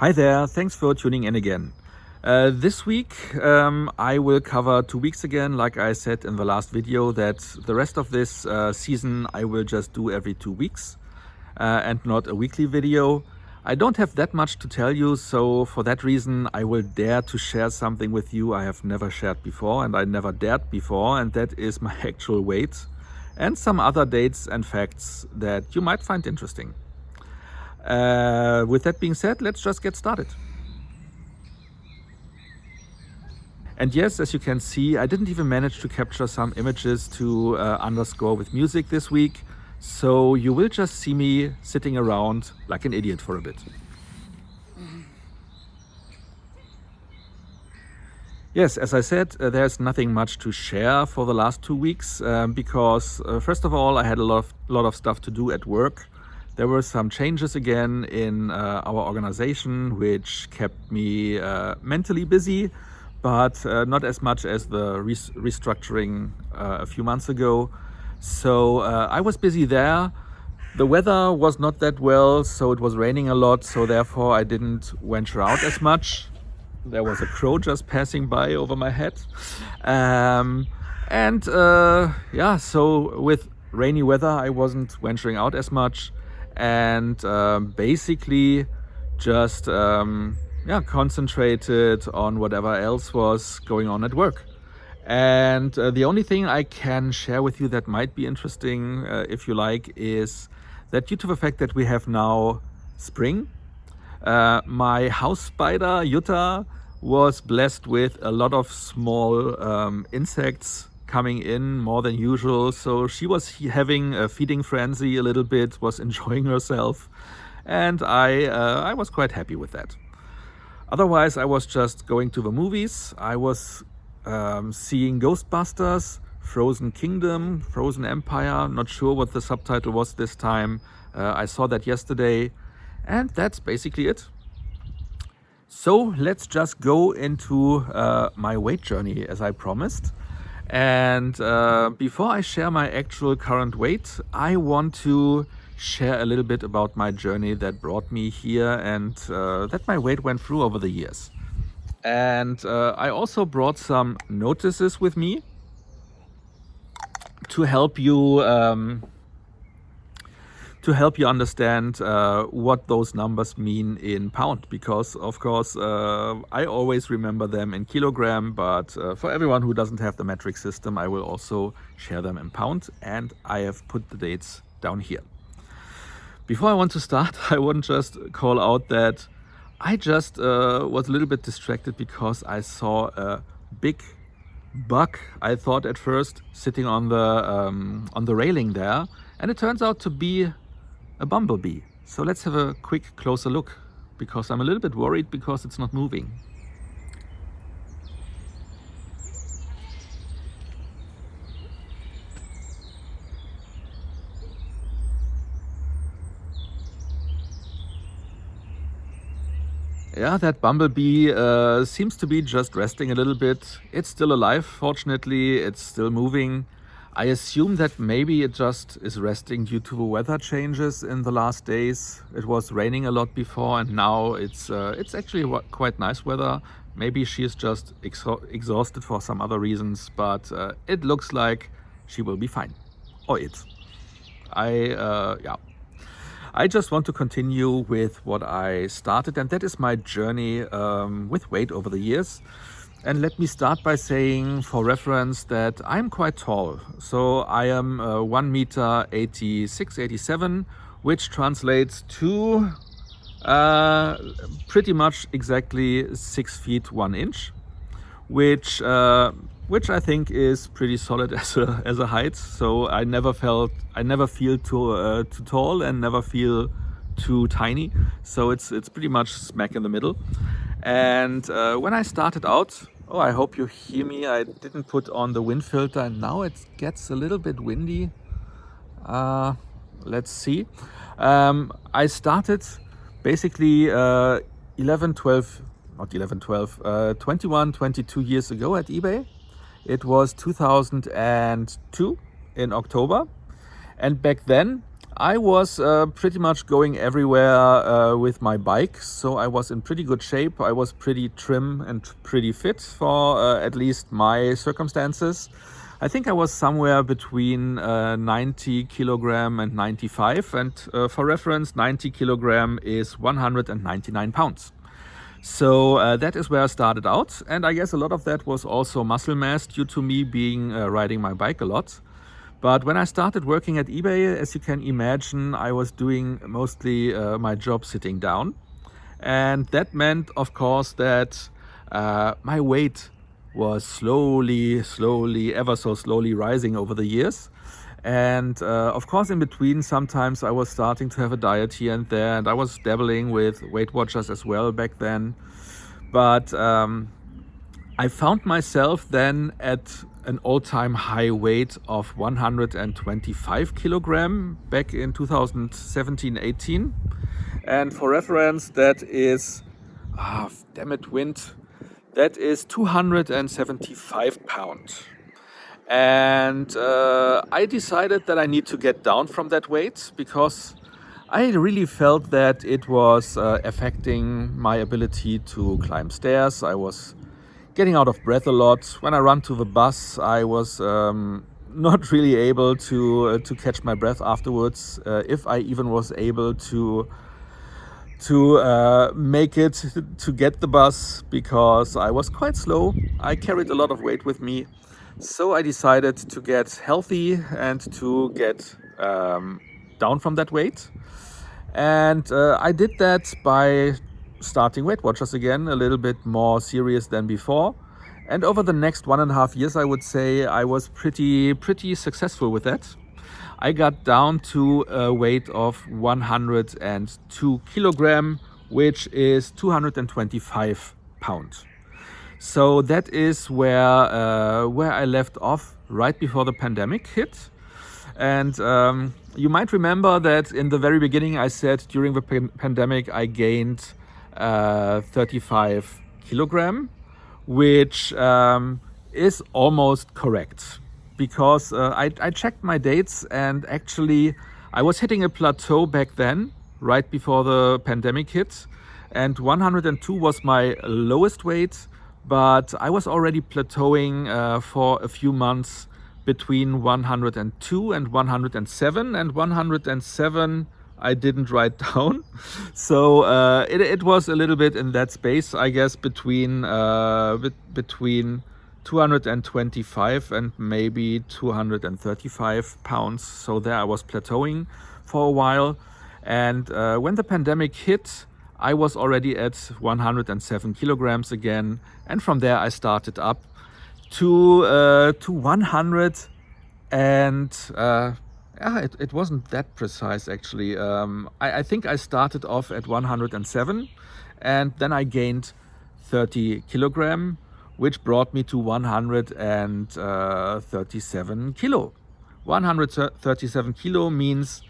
Hi there, thanks for tuning in again. This week I will cover 2 weeks again, like I said in the last video, that the rest of this season I will just do every 2 weeks and not a weekly video. I don't have that much to tell you, so for that reason I will dare to share something with you I have never shared before and I never dared before, and that is my actual weight and some other dates and facts that you might find interesting. With that being said, let's just get started. And yes, as you can see, I didn't even manage to capture some images to underscore with music this week, so you will just see me sitting around like an idiot for a bit. Yes, as I said, there's nothing much to share for the last 2 weeks because first of all, I had a lot of stuff to do at work. There were some changes again in our organization, which kept me mentally busy, but not as much as the restructuring a few months ago. So I was busy there. The weather was not that well, so it was raining a lot, so therefore I didn't venture out as much. There was a crow just passing by over my head. Yeah, so with rainy weather I wasn't venturing out as much, and basically just concentrated on whatever else was going on at work. And the only thing I can share with you that might be interesting, if you like, is that due to the fact that we have now spring, my house spider, Jutta, was blessed with a lot of small insects coming in more than usual. So she was having a feeding frenzy a little bit, was enjoying herself. And I was quite happy with that. Otherwise, I was just going to the movies. I was seeing Ghostbusters, Frozen Kingdom, Frozen Empire. Not sure what the subtitle was this time. I saw that yesterday. And that's basically it. So let's just go into my weight journey as I promised. And before I share my actual current weight, I want to share a little bit about my journey that brought me here and that my weight went through over the years. And I also brought some notices with me to help you understand what those numbers mean in pound, because of course I always remember them in kilogram, but for everyone who doesn't have the metric system, I will also share them in pound, and I have put the dates down here. Before I want to start, I want to just call out that I just was a little bit distracted because I saw a big bug, I thought at first, sitting on the railing there, and it turns out to be a bumblebee. So let's have a quick closer look, because I'm a little bit worried because it's not moving. Yeah, that bumblebee seems to be just resting a little bit. It's still alive, fortunately, it's still moving. I assume that maybe it just is resting due to the weather changes in the last days. It was raining a lot before, and now it's actually quite nice weather. Maybe she is just exhausted for some other reasons, but it looks like she will be fine. Or it. I just want to continue with what I started, and that is my journey with weight over the years. And let me start by saying, for reference, that I'm quite tall. So I am 1 meter 86, 87, which translates to pretty much exactly 6 feet 1 inch, which I think is pretty solid as a height. So I never feel too tall and never feel too tiny. So it's pretty much smack in the middle. And when I started out, I hope you hear me. I didn't put on the wind filter, and now it gets a little bit windy. Let's see. I started basically 21, 22 years ago at eBay. It was 2002 in October. And back then I was pretty much going everywhere with my bike, so I was in pretty good shape. I was pretty trim and pretty fit for at least my circumstances. I think I was somewhere between 90 kilogram and 95, and for reference, 90 kilogram is 199 pounds. So that is where I started out, and I guess a lot of that was also muscle mass due to me being riding my bike a lot. But when I started working at eBay, as you can imagine, I was doing mostly my job sitting down. And that meant, of course, that my weight was slowly, ever so slowly rising over the years. And of course, in between, sometimes I was starting to have a diet here and there, and I was dabbling with Weight Watchers as well back then. But I found myself then at an all-time high weight of 125 kilogram back in 2017-18. And for reference, that is, damn it, wind, that is 275 pounds. And I decided that I need to get down from that weight because I really felt that it was affecting my ability to climb stairs. I was getting out of breath a lot. When I run to the bus, I was not really able to catch my breath afterwards, if I even was able to make it to get the bus, because I was quite slow. I carried a lot of weight with me. So I decided to get healthy and to get down from that weight. And I did that by starting Weight Watchers again, a little bit more serious than before. And over the next 1.5 years, I would say I was pretty successful with that. I got down to a weight of 102 kilogram, which is 225 pounds. So that is where I left off right before the pandemic hit. And you might remember that in the very beginning I said during the pandemic I gained 35 kilogram, which is almost correct, because I checked my dates, and actually I was hitting a plateau back then, right before the pandemic hit, and 102 was my lowest weight, but I was already plateauing for a few months between 102 and 107, and 107 I didn't write down. So it was a little bit in that space, I guess, between 225 and maybe 235 pounds. So there I was plateauing for a while. And when the pandemic hit, I was already at 107 kilograms again. And from there I started up to 100, and it wasn't that precise actually. I think I started off at 107, and then I gained 30 kilogram, which brought me to 137 kilo. 137 kilo means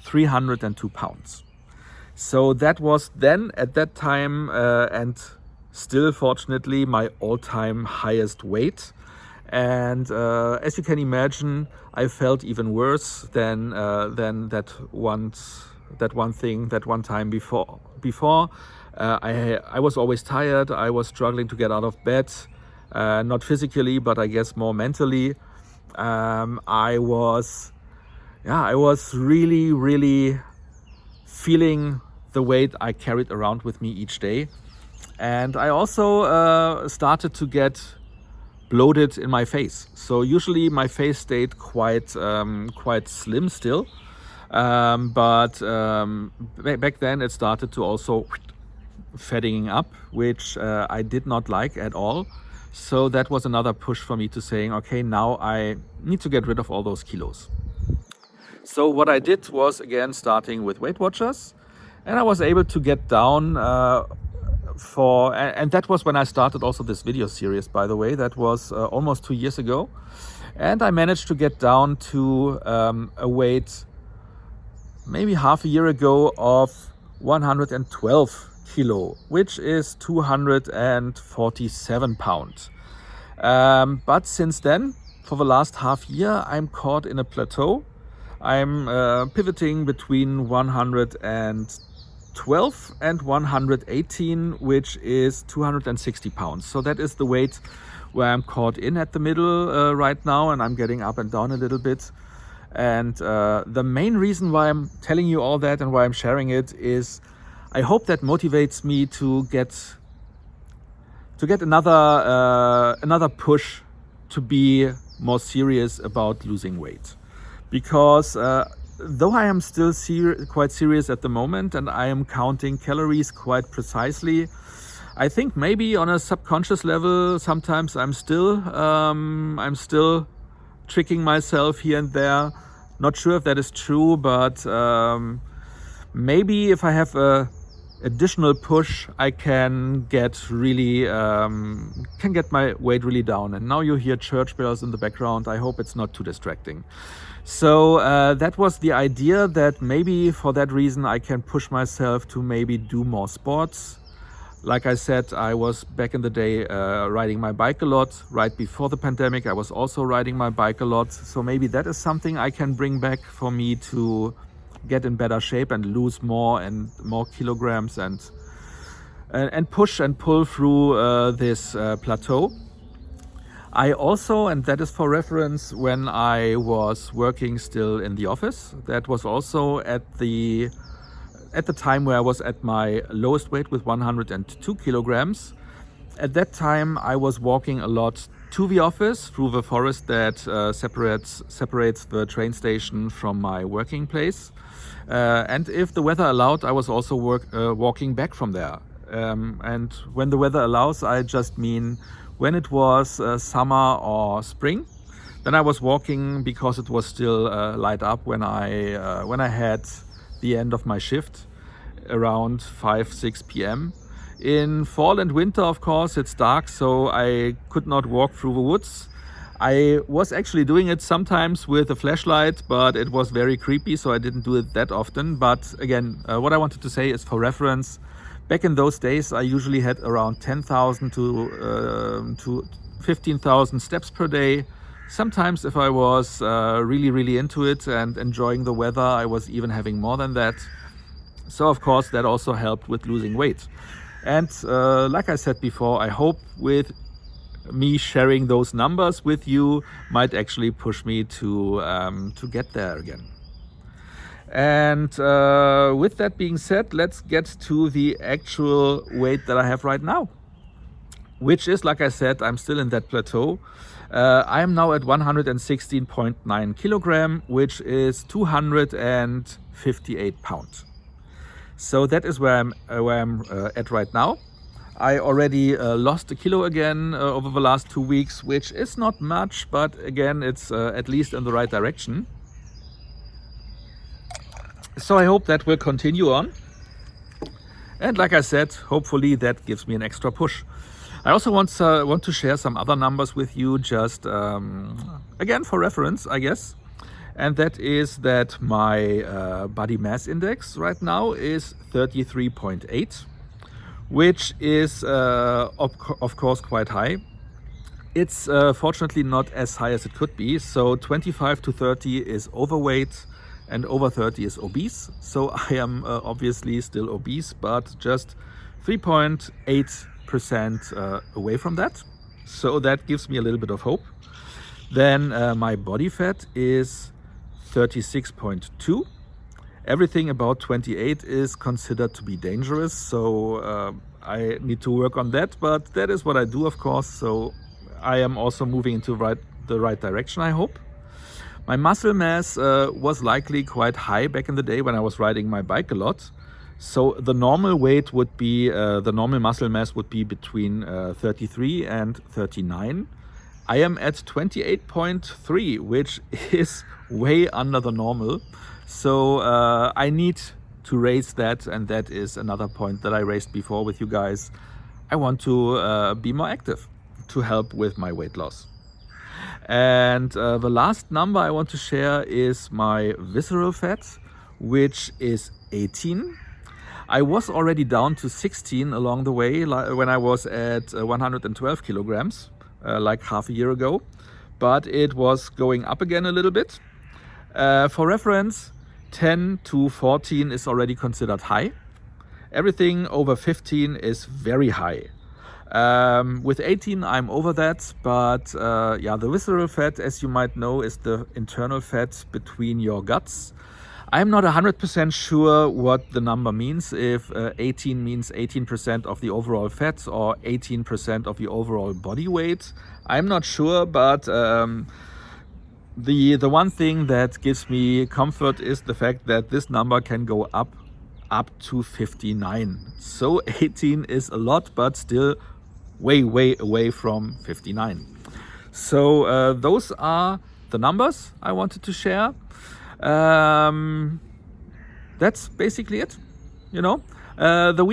302 pounds. So that was then at that time and still fortunately my all-time highest weight. And as you can imagine, I felt even worse than that one time before. I was always tired. I was struggling to get out of bed, not physically, but I guess more mentally. I was really feeling the weight I carried around with me each day. And I also started to get bloated in my face. So usually my face stayed quite slim still, but back then it started to also fattening up, which I did not like at all. So that was another push for me to saying, okay, now I need to get rid of all those kilos. So what I did was, again, starting with Weight Watchers, and I was able to get down and that was when I started also this video series, by the way. That was almost 2 years ago, and I managed to get down to a weight maybe half a year ago of 112 kilo, which is 247 pounds. But since then, for the last half year, I'm caught in a plateau. I'm pivoting between 112 and 118, which is 260 pounds. So that is the weight where I'm caught in at the middle right now, and I'm getting up and down a little bit. And the main reason why I'm telling you all that and why I'm sharing it is I hope that motivates me to get another push to be more serious about losing weight. Because though I am still quite serious at the moment and I am counting calories quite precisely, I think maybe on a subconscious level sometimes I'm still tricking myself here and there. Not sure if that is true, but maybe if I have a additional push, I can get my weight really down. And now you hear church bells in the background. I hope it's not too distracting. So that was the idea, that maybe for that reason I can push myself to maybe do more sports. Like I said, I was back in the day riding my bike a lot. Right before the pandemic, I was also riding my bike a lot. So maybe that is something I can bring back for me to get in better shape and lose more and more kilograms and push and pull through this plateau. I also, and that is for reference, when I was working still in the office, that was also at the time where I was at my lowest weight with 102 kilograms. At that time, I was walking a lot to the office through the forest that separates the train station from my working place. And if the weather allowed, I was also walking back from there. And when the weather allows, I just mean when it was summer or spring. Then I was walking because it was still light up when I had the end of my shift around 5-6 p.m. In fall and winter, of course, it's dark, so I could not walk through the woods. I was actually doing it sometimes with a flashlight, but it was very creepy, so I didn't do it that often. But again, what I wanted to say is for reference, back in those days, I usually had around 10,000 to 15,000 steps per day. Sometimes if I was really into it and enjoying the weather, I was even having more than that. So of course, that also helped with losing weight. And like I said before, I hope with me sharing those numbers with you might actually push me to get there again. And with that being said, let's get to the actual weight that I have right now, which is, like I said, I'm still in that plateau. I am now at 116.9 kilogram, which is 258 pounds. So that is where I'm at right now. I already lost a kilo again over the last 2 weeks, which is not much, but again, it's at least in the right direction. So I hope that will continue on. And like I said, hopefully that gives me an extra push. I also want to share some other numbers with you, just again for reference, I guess. And that is that my body mass index right now is 33.8, which is of course quite high. It's fortunately not as high as it could be. So 25 to 30 is overweight and over 30 is obese. So I am obviously still obese, but just 3.8% away from that. So that gives me a little bit of hope. Then my body fat is 36.2. Everything about 28 is considered to be dangerous, so I need to work on that, but that is what I do, of course, so I am also moving into the right direction, I hope. My muscle mass was likely quite high back in the day when I was riding my bike a lot, so the normal weight would be, the normal muscle mass would be between 33 and 39. I am at 28.3, which is way under the normal. So I need to raise that, and that is another point that I raised before with you guys. I want to be more active to help with my weight loss. And the last number I want to share is my visceral fat, which is 18. I was already down to 16 along the way when I was at 112 kilograms. Like half a year ago, but it was going up again a little bit. For reference, 10 to 14 is already considered high. Everything over 15 is very high. With 18, I'm over that, but yeah, the visceral fat, as you might know, is the internal fat between your guts. I'm not 100% sure what the number means, if 18 means 18% of the overall fat or 18% of the overall body weight. I'm not sure, but the one thing that gives me comfort is the fact that this number can go up to 59. So 18 is a lot, but still way away from 59. So those are the numbers I wanted to share. That's basically it. You know, the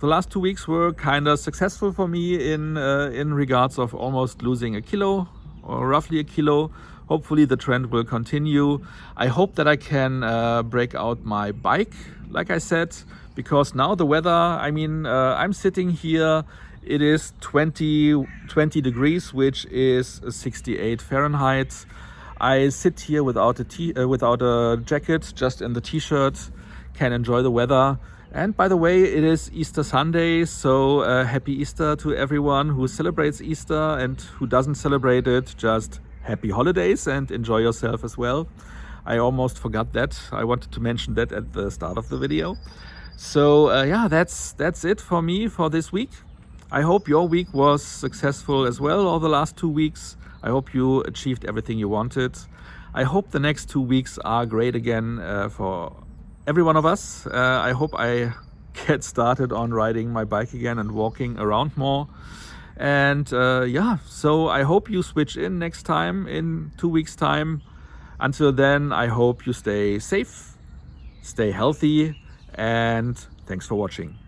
last 2 weeks were kind of successful for me in regards of almost losing a kilo or roughly a kilo. Hopefully the trend will continue. I hope that I can break out my bike, like I said, because now the weather, I mean, I'm sitting here, it is 20 degrees, which is 68 Fahrenheit. I sit here without a jacket, just in the t-shirt, can enjoy the weather. And by the way, it is Easter Sunday, so happy Easter to everyone who celebrates Easter, and who doesn't celebrate it, just happy holidays and enjoy yourself as well. I almost forgot that. I wanted to mention that at the start of the video. So yeah, that's it for me for this week. I hope your week was successful as well, or the last 2 weeks. I hope you achieved everything you wanted. I hope the next 2 weeks are great again for every one of us. I hope I get started on riding my bike again and walking around more. And yeah, so I hope you switch in next time in 2 weeks time. Until then, I hope you stay safe, stay healthy, and thanks for watching.